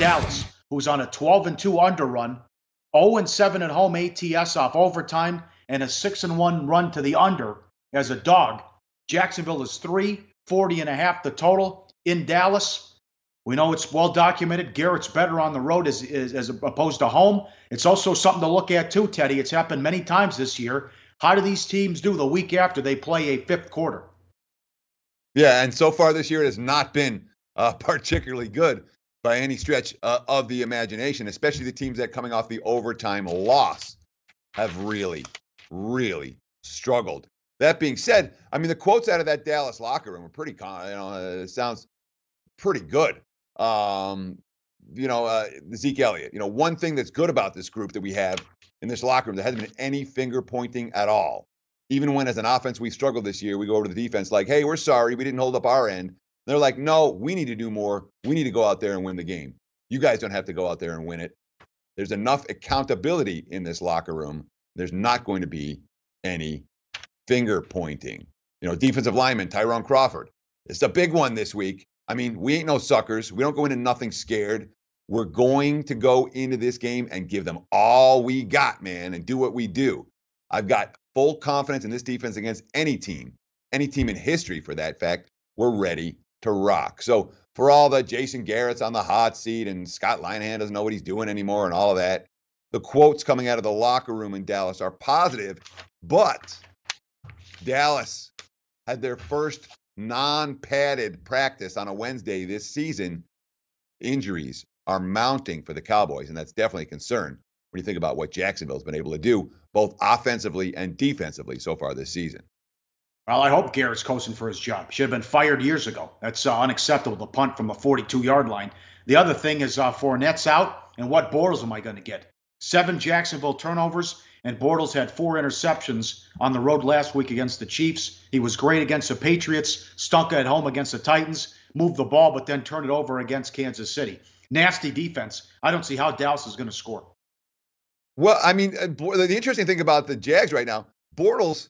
Dallas, who's on a 12-2 under run, 0-7 at home ATS off overtime, and a 6-1 run to the under as a dog. Jacksonville is 340.5 the total in Dallas. We know it's well documented. Garrett's better on the road as opposed to home. It's also something to look at too, Teddy. It's happened many times this year. How do these teams do the week after they play a fifth quarter? Yeah, and so far this year it has not been particularly good by any stretch of the imagination, especially the teams that coming off the overtime loss have really, really struggled. That being said, I mean, the quotes out of that Dallas locker room are pretty, it sounds pretty good. Zeke Elliott, one thing that's good about this group that we have in this locker room, there hasn't been any finger pointing at all. Even when as an offense we struggled this year, we go over to the defense like, hey, we're sorry, we didn't hold up our end. They're like, no, we need to do more. We need to go out there and win the game. You guys don't have to go out there and win it. There's enough accountability in this locker room. There's not going to be any finger pointing. Defensive lineman, Tyrone Crawford. It's a big one this week. I mean, we ain't no suckers. We don't go into nothing scared. We're going to go into this game and give them all we got, man, and do what we do. I've got full confidence in this defense against any team in history for that fact. We're ready to rock. So for all the Jason Garrett's on the hot seat and Scott Linehan doesn't know what he's doing anymore and all of that, the quotes coming out of the locker room in Dallas are positive, but Dallas had their first non-padded practice on a Wednesday this season. Injuries are mounting for the Cowboys, and that's definitely a concern when you think about what Jacksonville's been able to do, both offensively and defensively so far this season. Well, I hope Garrett's coaching for his job. Should have been fired years ago. That's unacceptable, the punt from the 42-yard line. The other thing is Fournette's out, and what Bortles am I going to get? 7 Jacksonville turnovers, and Bortles had 4 interceptions on the road last week against the Chiefs. He was great against the Patriots, stunk at home against the Titans, moved the ball, but then turned it over against Kansas City. Nasty defense. I don't see how Dallas is going to score. Well, I mean, the interesting thing about the Jags right now, Bortles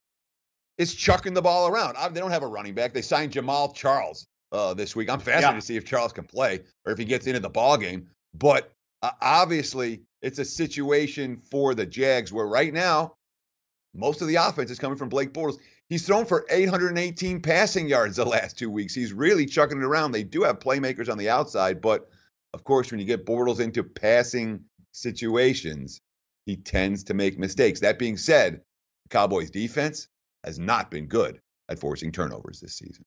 is chucking the ball around. They don't have a running back. They signed Jamal Charles this week. I'm fascinated to see if Charles can play or if he gets into the ball game. But obviously, it's a situation for the Jags where right now, most of the offense is coming from Blake Bortles. He's thrown for 818 passing yards the last 2 weeks. He's really chucking it around. They do have playmakers on the outside, but of course, when you get Bortles into passing situations, he tends to make mistakes. That being said, the Cowboys defense has not been good at forcing turnovers this season.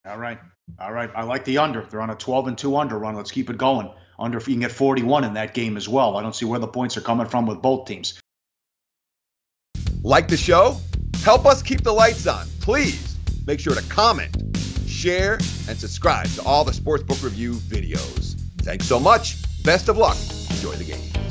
All right. I like the under. They're on a 12-2 under run. Let's keep it going. Under, if you can get 41 in that game as well. I don't see where the points are coming from with both teams. Like the show? Help us keep the lights on. Please make sure to comment, share, and subscribe to all the Sportsbook Review videos. Thanks so much. Best of luck. Enjoy the game.